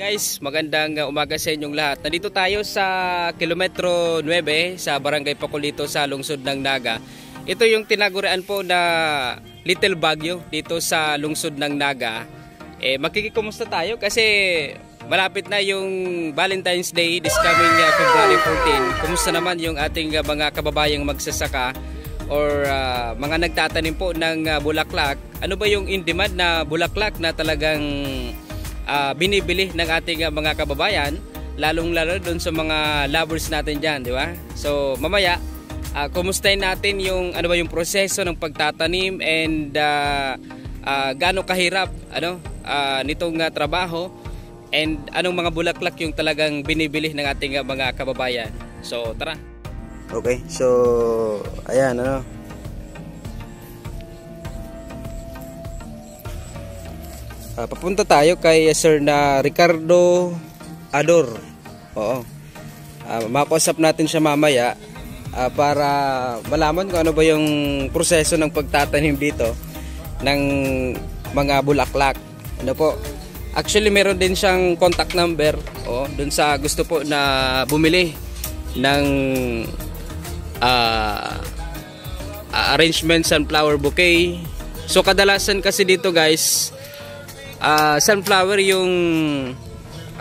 Guys, magandang umaga sa inyong lahat. Nandito tayo sa kilometro 9 sa Barangay Pakulito sa lungsod ng Naga. Ito yung tinagurian po na Little Baguio dito sa lungsod ng Naga. Makikikumusta tayo kasi malapit na yung Valentine's Day this coming February 14. Kumusta naman yung ating mga kababayang magsasaka or mga nagtatanim po ng bulaklak? Ano ba yung in-demand na bulaklak na talagang binibili ng ating mga kababayan, lalong-lalo doon sa mga lovers natin dyan, di ba? So mamaya, kumustahin natin yung ano ba yung proseso ng pagtatanim and gaano kahirap nitong trabaho and anong mga bulaklak yung talagang binibili ng ating mga kababayan. So tara. Okay, so ayan papunta tayo kay Sir na Ricardo Ador. Oo. Makausap natin siya mamaya para malaman kung ano ba yung proseso ng pagtatanim dito ng mga bulaklak. Ano po? Actually, meron din siyang contact number dun sa gusto po na bumili ng arrangement sunflower bouquet. So kadalasan kasi dito guys, sunflower yung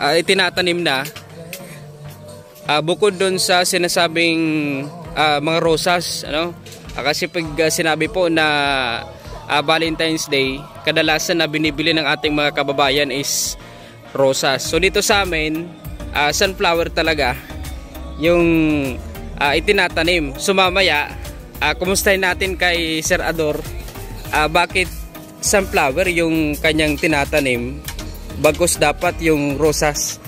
itinatanim na bukod doon sa sinasabing mga rosas, kasi pag sinabi po na Valentine's Day, kadalasan na binibili ng ating mga kababayan is rosas. So dito sa amin, sunflower talaga yung itinatanim. So mamaya, kumustahin natin kay Sir Ador bakit sunflower yung kanyang tinatanim bagkus dapat yung rosas.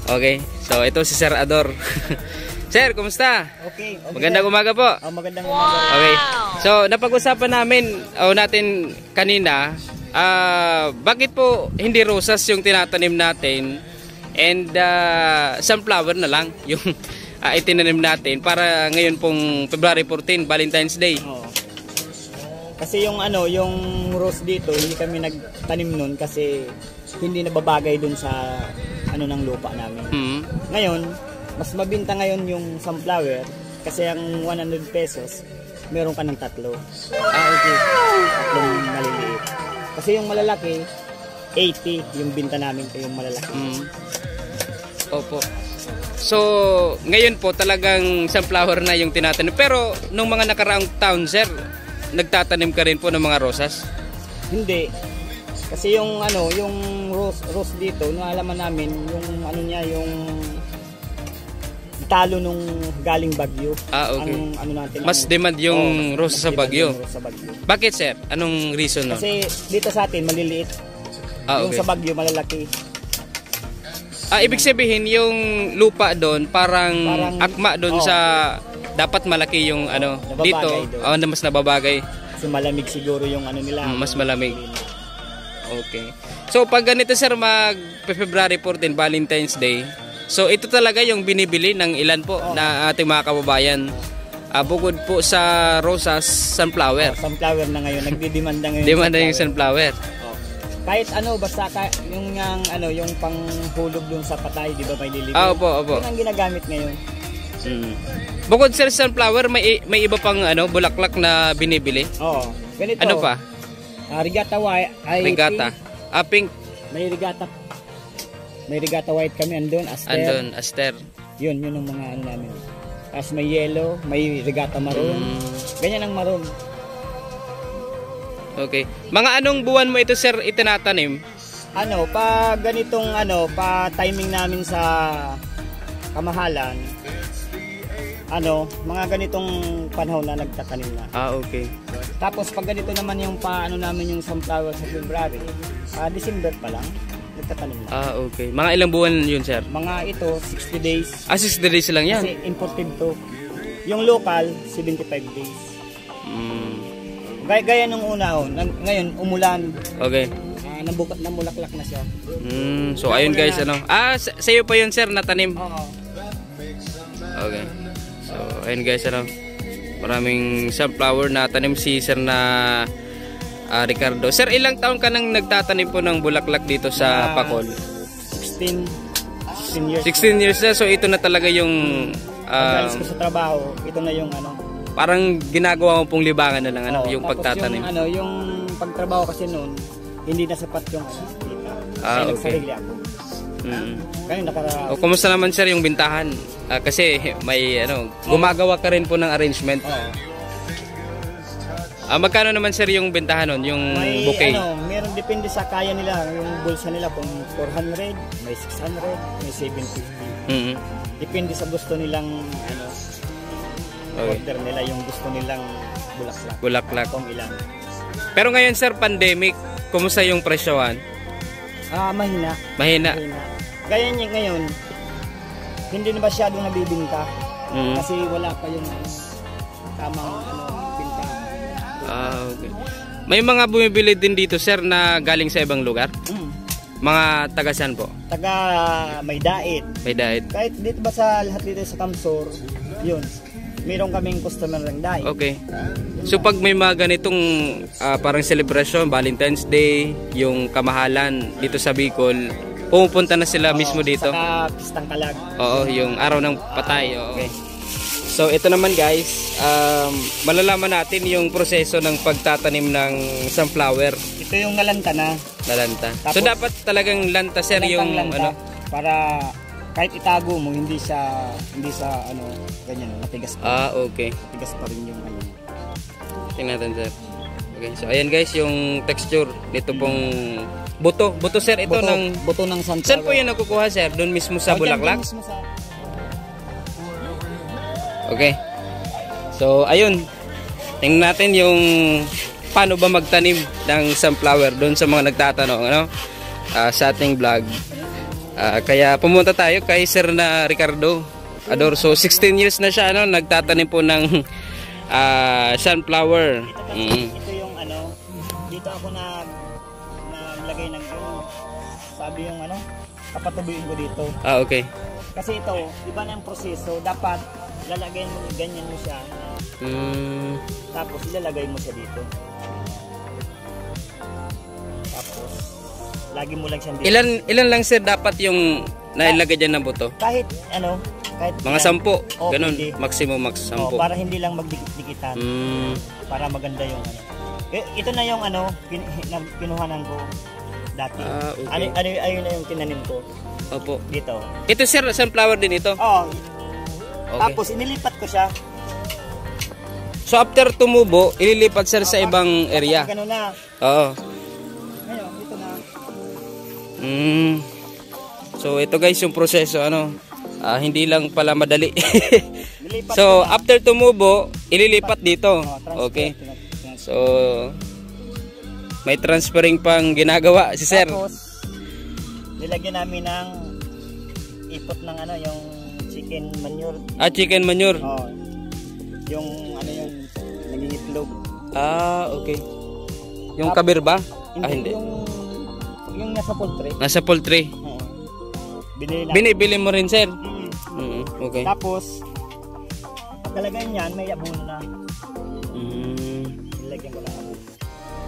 Okay, so ito si Sir Ador. Sir, kumusta? Okay. Magandang umaga po. Magandang umaga. Okay, so napag-usapan natin kanina, bakit po hindi rosas yung tinatanim natin and sunflower na lang yung itinanim natin para ngayon pong February 14, Valentine's Day. Kasi yung rose dito, hindi kami nagtanim nun kasi hindi nababagay dun sa ng lupa namin. Ngayon, mas mabinta ngayon yung sunflower kasi ang 100 pesos, meron ka ng tatlo. Okay. Tatlong maliliit. Kasi yung malalaki, 80 yung binta namin yung malalaki. Opo. So, ngayon po talagang sunflower na yung tinatanim. Pero nung mga nakaraang taon, sir, nagtatanim ka rin po ng mga rosas? Hindi. Kasi yung rose dito, naalaman namin yung yung talo nung galing Baguio. Okay. Ang natin. Mas demand yung rose sa Baguio. Bakit, sir? Anong reason nun? Kasi dito sa atin maliliit. Yung sa Baguio malalaki. Ibig sabihin yung lupa doon parang akma doon sa dapat malaki yung dito, mas nababagay. Kasi malamig siguro yung nila. Mas malamig. Okay. So pag ganito sir, February 14 Valentine's Day. So ito talaga yung binibili ng ilan po na ating mga kababayan. Bukod po sa rosas, sunflower. Sunflower na ngayon, nagdidemanda ngayon. Demanda yung sunflower. Kahit basta yung panghulog dun sa patay, di ba may lilibig? Opo. Yun ang ginagamit ngayon. Bukod sa sunflower, may iba pang bulaklak na binibili? Oo. Ganito. Ano pa? Regatta white. Regatta. Pink. May regatta. May regatta white kami andun. Aster. Yun ang mga namin. Tapos may yellow, may regatta maroon. Ganyan ang maroon. Okay. Mga anong buwan mo ito sir itinatanim? Pa ganitong pa timing namin sa kamahalan. Mga ganitong panahon na nagtatanim na. Okay. Tapos pag ganito naman yung namin yung sunflower sa February, December pa lang nagtatanim na. Okay. Mga ilang buwan yun, sir? Mga ito 60 days. 60 days lang yan. Kasi imported to. Yung local 75 days. Gaya nung una ngayon umulan. Okay. Namulaklak na siya. So ayun guys, sa iyo pa yun sir natanim? Oo. Okay. So ayun guys, maraming sunflower na tanim si sir na Ricardo. Sir, ilang taon ka nang nagtatanim po ng bulaklak dito sa Pacol? 16 years. 16 years na, so ito na talaga yung Pag-alis ko sa trabaho, ito na yung ano. parang ginagawa mo pong libangan na lang, ano, yung tapos pagtatanim. Yung, ano, yung pagtrabaho kasi noon, hindi na sapat yung ano, kita. Kaya Okay. nagsarili ako. Kaya O, kumusta naman sir yung bintahan? Kasi may gumagawa ka rin po ng arrangement. Magkano naman sir yung bintahan nun, yung may bouquet? meron depende sa kaya nila, yung bulsa nila kung 400, may 600, may 750. Depende sa gusto nilang order nila, yung gusto nilang bulaklak. Bulaklak. Kung ilan. Pero ngayon sir, pandemic, kumusta yung presyohan? Mahina. Mahina. Gaya niya ngayon, hindi na masyadong nabibinta. Kasi wala pa yung tamang binta. Okay. May mga bumibili din dito sir na galing sa ibang lugar? Mga taga saan po? Taga Maydait. Maydait. Kahit dito ba sa lahat dito sa Kamsor, yun. Meron kaming customer ng dait. Okay. So pag may mga ganitong parang celebration, Valentine's Day, yung kamahalan dito sa Bicol, pumupunta na sila mismo dito. Saka Pistang Kalag. Oo, yung araw ng patay. Oo. Okay. So ito naman guys, malalaman natin yung proseso ng pagtatanim ng sunflower. Ito yung nalanta na. Nalanta. Tapos, so dapat talagang lanta sir yung lanta, para kahit itago mo hindi sa ganyan matigas pa. Okay. Matigas pa rin yung Tingnan natin sir. Okay. So ayan guys yung texture nito pong buto sir, ito buto ng sunflower. Saan po yung nakukuha sir? Doon mismo sa bulaklak? Mismo sa... Okay. So ayun. Tingnan natin yung paano ba magtanim ng sunflower doon sa mga nagtatanong sa ating vlog. Kaya pumunta tayo kay Sir na Ricardo Ador. So 16 years na siya nagtatanim po ng sunflower. Ito yung dito ako naglagay ng sabi yung kapatubuin ko dito. Okay. Kasi ito, iba na yung proseso, dapat lalagay mo ganyan mo siya. Tapos ilalagay mo siya dito. Tapos lagi mo lang siyang dito. Ilan lang sir dapat yung nailagay diyan ng buto? Kahit kahit mga 10, ganun, pwede. maximum max 10. Para hindi lang magdikit-dikitan. Para maganda yung ito na yung kinuhanan ko dati. Okay. Ayun na yung tinanim ko. Opo. Dito. Ito sir, sunflower din ito? Okay. Tapos inilipat ko siya. So after tumubo, ililipat sir sa ibang area. Ganun na. Oo. Ngayon, ito na. So ito guys yung proseso hindi lang pala madali. So after tumubo, ililipat dito. Okay. So may transferring pang ginagawa si sir. Tapos nilagyan namin ng ipot ng yung chicken manure. Chicken manure. Yung yun, naging itlog. Okay. Yung kabir ba? Hindi. Yung nasa poultry. Nasa poultry. Binibili mo rin sir? Okay. Tapos pagkalagay niyan may abono na. Ilagyan mo lang abono.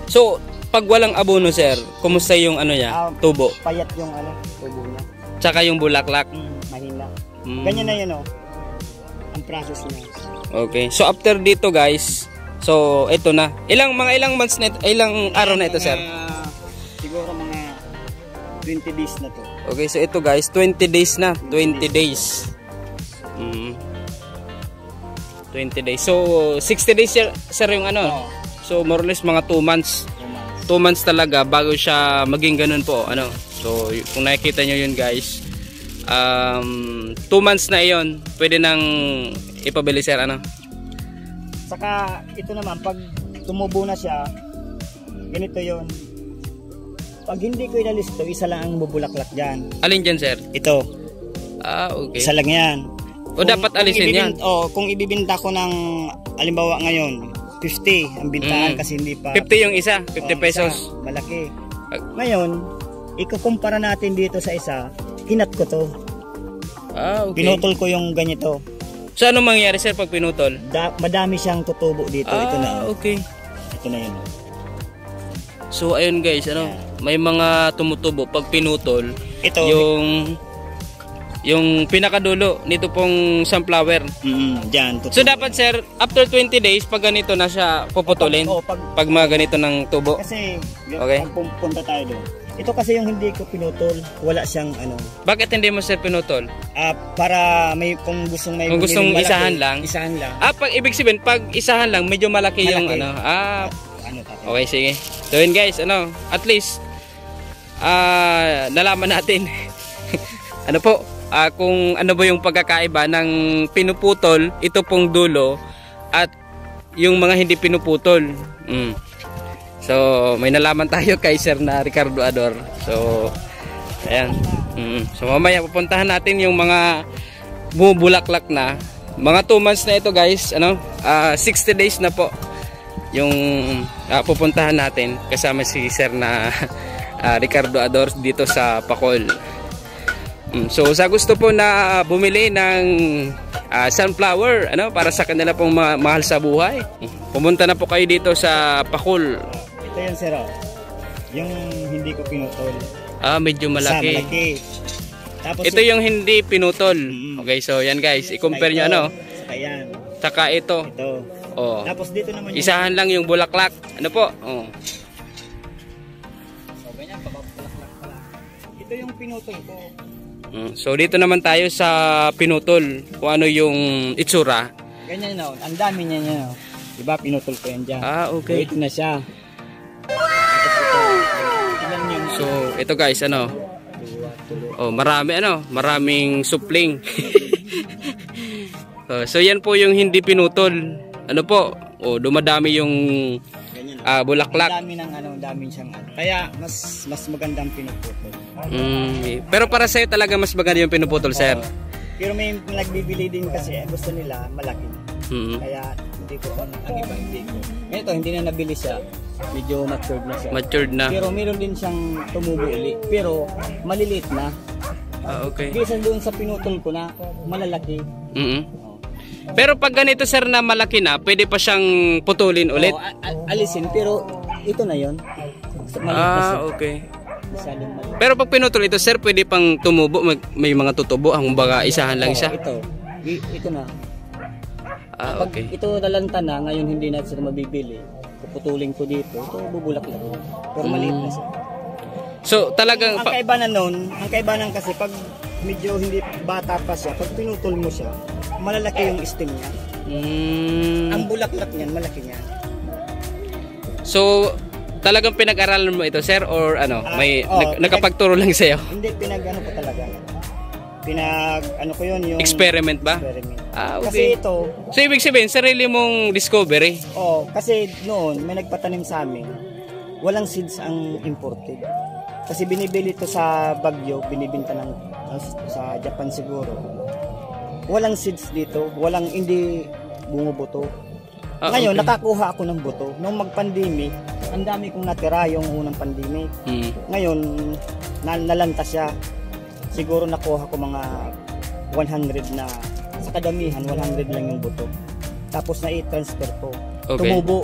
So pag walang abono sir, kumusta yung niya? Tubo? Payat yung tubo niya. Tsaka yung bulaklak? Mahina. Ganyan na yun ang process niya. Okay. So after dito guys, so ito na. Ilang months na ito, ilang araw na ito sir? Siguro mga 20 days na to. Okay, so ito guys, 20 days na. 20 days. 20 days. So 60 days sir yung So more or less mga 2 months. 2 months talaga bago siya maging ganun po. So kung nakikita nyo yun guys, 2 months na iyon, pwede nang ipabili sir Saka ito naman pag tumubo na siya, ganito yon. Pag hindi ko inalis to, isa lang ang bubulaklak dyan. Alin dyan sir? Ito. Okay. Isa lang yan. Dapat alisin yan? Kung ibibinta ko ng alimbawa ngayon 50 ang bintahan kasi hindi pa 50 yung isa, 50 pesos. Isa, malaki. Ngayon, ikukumpara natin dito sa isa, hinat ko to. Okay. Pinutol ko yung ganito. So ano mangyayari sir pag pinutol? Madami siyang tutubo dito. Ito na. Okay. Ito na yun. So ayun guys, may mga tumutubo pag pinutol. Ito. Yung pinakadulo nito pong sunflower. Diyan. So dapat sir, after 20 days, pag ganito na siya puputulin? Pag mga ganito ng tubo? Kasi, okay. pag punta tayo doon. Ito kasi yung hindi ko pinutol, wala siyang ano. Bakit hindi mo sir pinutol? Para may kung gustong malaki, isahan lang. Pag ibig sabihin, pag isahan lang, medyo malaki. Yung ano. Okay, sige. So yun guys, at least nalaman natin ano po, kung ano ba yung pagkakaiba ng pinuputol, ito pong dulo, at yung mga hindi pinuputol. So, may nalaman tayo kay Sir na Ricardo Ador. So, ayan. So, mamaya pupuntahan natin yung mga bumubulaklak na. Mga 2 months na ito guys. 60 days na po yung pupuntahan natin kasama si Sir na Ricardo Ador dito sa Pacol. So, sa gusto po na bumili ng sunflower, para sa kanila pong mahal sa buhay, pumunta na po kayo dito sa Pacol. Ito yan sir, yung hindi ko pinutol. Medyo malaki. Malaki. Tapos ito yung hindi pinutol. Okay, so yan guys, i-compare nyo Saka yan. Saka ito. Tapos dito naman isahan lang yung bulaklak. Ano po? So ganyan, bulaklak pala. Ito yung pinutol ko. So dito naman tayo sa pinutol, kung ano yung itsura. Ganyan ang dami niya. Diba pinutol ko yan dyan. Okay. So, ito na siya. So ito guys, maraming supling. So yan po yung hindi pinutol. Dumadami yung bulaklak. Dami siyang Kaya mas magandang pinuputol. Pero para sa'yo talaga mas maganda yung pinuputol, sir. Pero may nagbibili din kasi gusto nila malaki. Kaya hindi ko ang iba hindi ko. Ito hindi na nabili siya. Medyo matured na siya. Matured na. Pero meron din siyang tumubo uli. Pero maliliit na. Okay. Kaysa doon sa pinutol ko na malalaki. Pero pag ganito sir na malaki na, pwede pa siyang putulin ulit? Alisin, pero ito na yon. Okay. Pero pag pinutol ito sir, pwede pang tumubo, may mga tutubo, ang baga isahan lang siya? Ito na. Okay. Ito nalanta na, ngayon hindi na sila mabibili. Puputulin ko dito, ito bubulak lang. Pero maliit na siya. So talagang... Ang kaiba nun kasi pag medyo hindi bata pa siya, pag pinutol mo siya, malalaki yung stem niya. Ang bulaklak niyan, malaki niya. So, talagang pinag-aralan mo ito, sir? Or nakapagturo lang sa'yo? Hindi, ko talaga. Ko yun, yung... Experiment ba? Experiment. Okay. Kasi ito... So, ibig sabihin, sarili mong discovery? Kasi noon, may nagpatanim sa amin. Walang seeds ang imported. Kasi binibili ito sa Baguio, binibinta sa Japan siguro. Walang seeds dito, hindi bumubuto. Ngayon, nakakuha ako ng buto. Nung mag-pandemic, ang dami kong natira yung unang pandemic. Ngayon, nalanta siya. Siguro nakuha ko mga 100 na, sa kadamihan, 100 lang yung buto. Tapos na-i-transfer ko. Tumubo.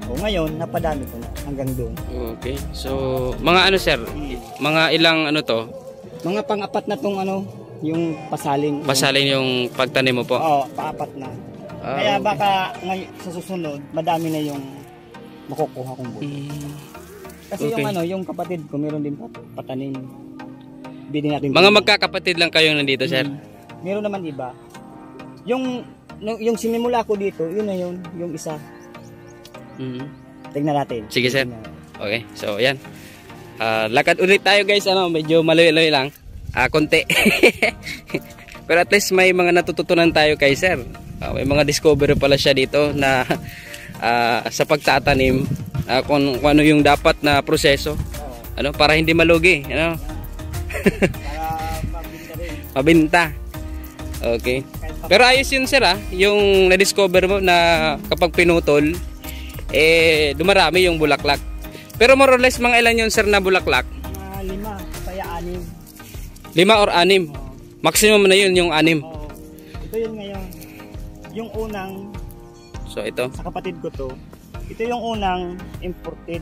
Ngayon, napadami ko na hanggang doon. Okay. So, mga sir? Mga ilang to? Mga pang-apat na tong yung pasalin. Pasalin yung pagtanim mo po? Pa-apat na. Kaya baka sa susunod, madami na yung makukuha kong buto. Kasi yung kapatid ko, meron din patanim. Mga magkakapatid lang kayo nandito, sir? Meron naman iba. Yung sinimula ko dito, yun na yung isa. Tignan natin. Sige, sir. Okay, so yan. Lakad ulit tayo guys, medyo maluloy lang. Konti. Pero at least may mga natututunan tayo kay sir. May mga discovery pala siya dito na sa pagtatanim, kung ano yung dapat na proseso, para hindi malugi, para mabinta. Okay. Pero ayos yun sir, yung na-discover mo na kapag pinutol, dumarami yung bulaklak. Pero more or less mga ilan yun sir na bulaklak? 5 kaya 6. 5 or 6? Maximum na yun yung 6. Ito yun ngayon. Yung unang, so ito? sa kapatid ko to, ito yung unang imported.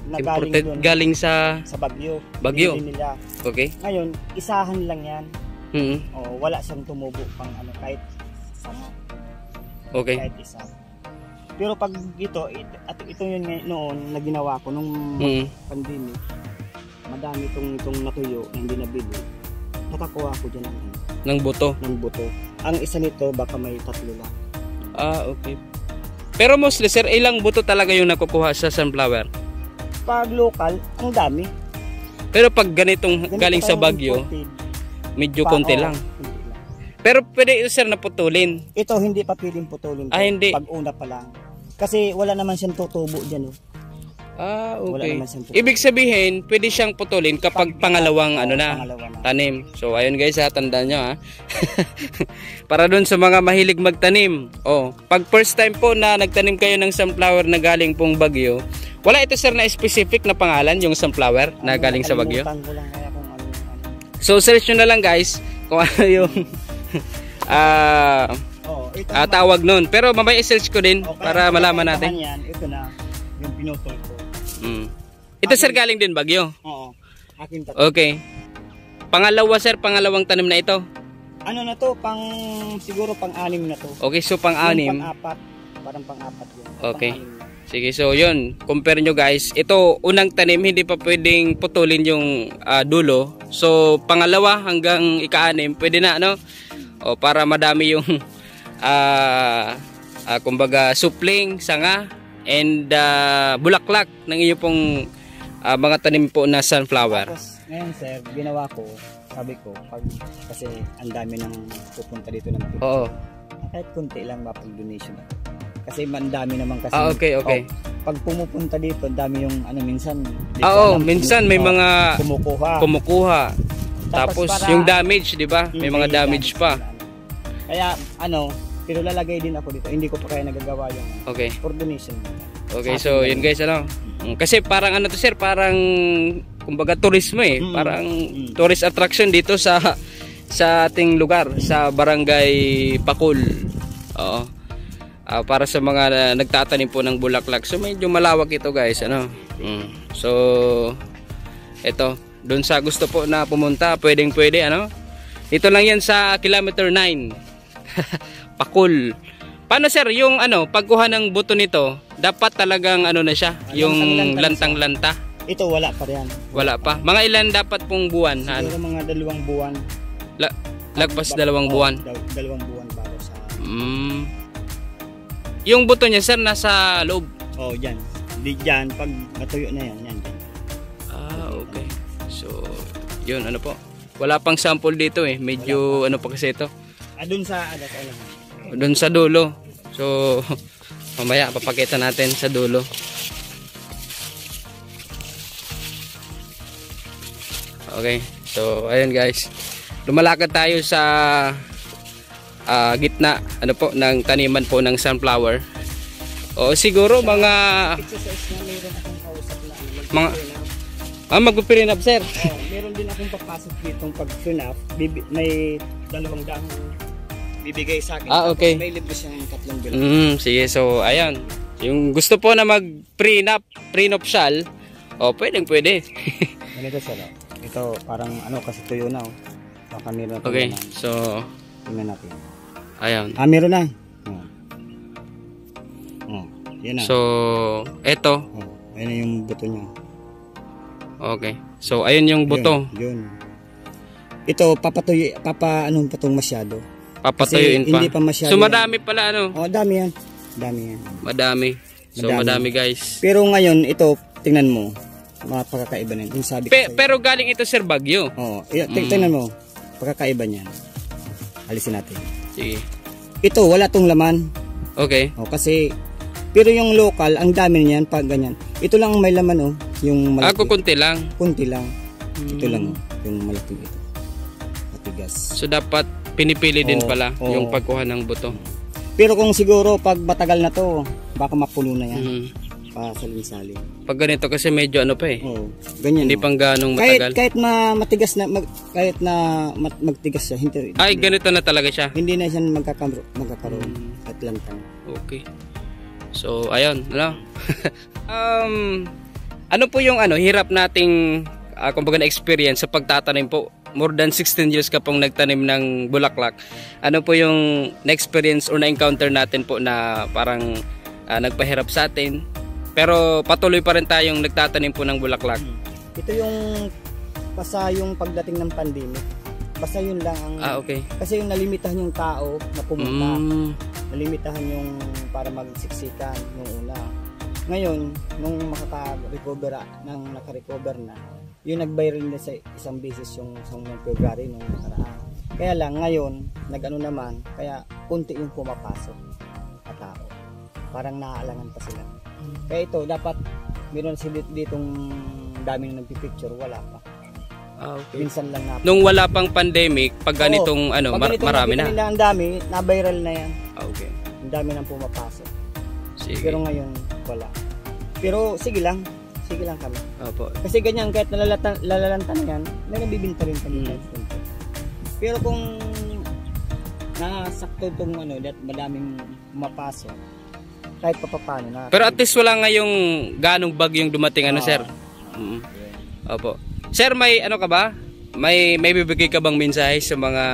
na Imported galing, galing sa sa Baguio. Baguio. Binili nila. Okay. Ngayon, isahan lang yan. Mm. Wala siyang tumubo pang ano, kahit sama. Okay. Kahit isa. Pero pag at ito yun noon na ginawa ko nung pandemic, madami itong natuyo na hindi nabili. Nakakuha ko dyan ng buto. Ng buto. Ang isa nito baka may 3 lang. Okay. Pero mostly sir, ilang buto talaga yung nakukuha sa sunflower? Pag local, ang dami. Pero pag ganitong galing sa Baguio, medyo konti lang. Pero pwede ito sir na putulin. Ito hindi pa pwedeng putulin. Hindi. Pag una pa lang. Kasi wala naman siyang tutubo dyan. Okay. Ibig sabihin, pwede siyang putulin kapag pangalawang tanim. So ayun guys, tandaan nyo para dun sa mga mahilig magtanim. Pag first time po na nagtanim kayo ng sunflower na galing pong Baguio, wala ito sir na specific na pangalan yung sunflower na galing sa Baguio. So search nyo na lang guys kung ano yung tawag nun. Pero mamaya i-search ko din para malaman natin. Ito na yung pinutol ko. Ito sir galing din Baguio? Oo. Akin tatlo. Okay. Pangalawa sir, pangalawang tanim na ito? Ano na to? Siguro pang-anim na to. Okay, so pang-anim. Pang-apat. Parang pang-apat yun. Okay. Sige, so yun. Compare nyo guys. Ito, unang tanim, hindi pa pwedeng putulin yung dulo. So, pangalawa hanggang ika-anim, pwede na, no? Para madami yung kumbaga supling, sanga, and bulaklak ng iyo pong mga tanim po na sunflower. Tapos ngayon sir, ginawa ko, sabi ko, kasi ang dami nang pupunta dito ng people. Oo. Kahit kunti lang mapag-donation ako. Kasi ang dami naman kasi. Okay. Pag pumupunta dito, ang dami yung minsan. Minsan may mga kumukuha. Tapos yung damage, di ba? May mga damage pa. Kaya pero lalagay din ako dito. Hindi ko pa kaya nagagawa yung for donation. Okay, so yun guys, kasi parang to sir, parang kumbaga turismo parang tourist attraction dito sa ating lugar, sa Barangay Pakul. Para sa mga nagtatanim po ng bulaklak. So medyo malawak ito guys, So ito, doon sa gusto po na pumunta, pwede, Ito lang yan sa kilometer 9. Pakul. Paano sir, yung pagkuha ng buto nito, dapat talagang na siya, yung lantang-lanta? Ito wala pa yan. Wala pa. Mga ilan dapat pong buwan? Siguro mga 2 buwan. Lagpas 2 buwan. 2 buwan bago sa. Yung buto niya sir nasa loob. Diyan. Diyan pag natuyo na yan, yan. Okay. So, yun po. Wala pang sample dito Medyo pa kasi ito. Doon sa dulo. So, mamaya papakita natin sa dulo. Okay. So, ayun guys. Lumalakad tayo sa gitna ng taniman po ng sunflower. Siguro mga magpi-preen up sir. Meron din akong papasok dito pag preen up. May 200 bibigay sa akin. Okay. May libre siyang 3 bilog. Sige, so ayan. Yung gusto po na mag-prenuptial, pwede. Ganito sir. Ito parang kasi tuyo na baka meron na. Okay, so tingnan natin. Ayan. Meron na. Yan na. So, eto. Ayan na yung buto niya. Okay. So, ayun yung buto. Yun. Ito, anong patong masyado. Papatuyuin pa. Hindi pa masyado. So, madami pala dami yan. Madami. So, madami guys. Pero ngayon, ito, tingnan mo. Pagkakaiba na yun. Sabi pero galing ito sir Baguio. Tingnan mo. Pagkakaiba niyan. Alisin natin. Sige. Ito, wala tong laman. Okay. Kasi, pero yung local, ang dami niyan pag ganyan. Ito lang may laman yung malaki. Kunti lang. Kunti lang. Ito lang yung malaki ito. Matigas. So dapat pinipili din pala yung pagkuha ng buto. Pero kung siguro pag matagal na to, baka mapuno na yan. Pasalin-salin. Pag ganito kasi medyo ganyan. Hindi pang ganong matagal. Kahit matigas na kahit na magtigas siya, hindi. Ganito na talaga siya. Hindi na siya magkakaroon at lantang. Okay. So ayun, Ano po yung hirap nating kumbaga na experience sa pagtatanim po? More than 16 years ka pong nagtanim ng bulaklak. Ano po yung na-experience or na-encounter natin po na parang nagpahirap sa atin? Pero patuloy pa rin tayong nagtatanim po ng bulaklak. Ito yung basta yung pagdating ng pandemic. Basta yun lang ang Okay. kasi yung nalimitahan yung tao na pumunta. Nalimitahan yung para magsiksikan nung una. Ngayon, nung naka-recover na, yung nag-viral na sa isang beses yung February nung nakaraan. Kaya lang ngayon, nag-ano naman, kaya kunti yung pumapasok na tao. Parang naaalangan pa sila. Kaya ito, dapat meron sila ditong daming nagpipicture, wala pa. Okay. Minsan lang na. Nung wala pang pandemic, pag ganitong pag ganitong marami na. Nila ang dami, na-viral na yan. Okay. Ang dami nang pumapasok. Sige. Pero ngayon, wala. Pero sige lang kami. Opo. Kasi ganyan, kahit nalalanta na yan, may nabibinta rin kami. Pero kung nasakto itong madaming pumapasok, kahit paano na. Pero at least wala ngayong ganong bagyong dumating, sir? Opo. Sir, may ka ba? May bibigay ka bang mensahe sa mga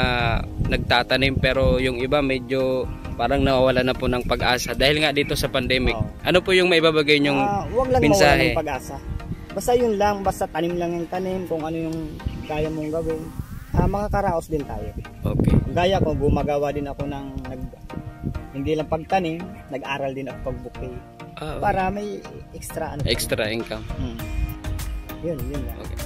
nagtatanim pero yung iba medyo parang nawawala na po ng pag-asa dahil nga dito sa pandemic? Ano po yung maibabagay nyong wag lang mensahe? mawala ng pag-asa. Basta yun lang, basta tanim lang yung tanim, kung ano yung kaya mong gawin. Makakaraos din tayo. Okay. Gaya ko, gumagawa din ako ng hindi lang pagtanim, nag-aral din ako pag-bouquet. Okay. Para may extra extra income. Yun lang. Okay.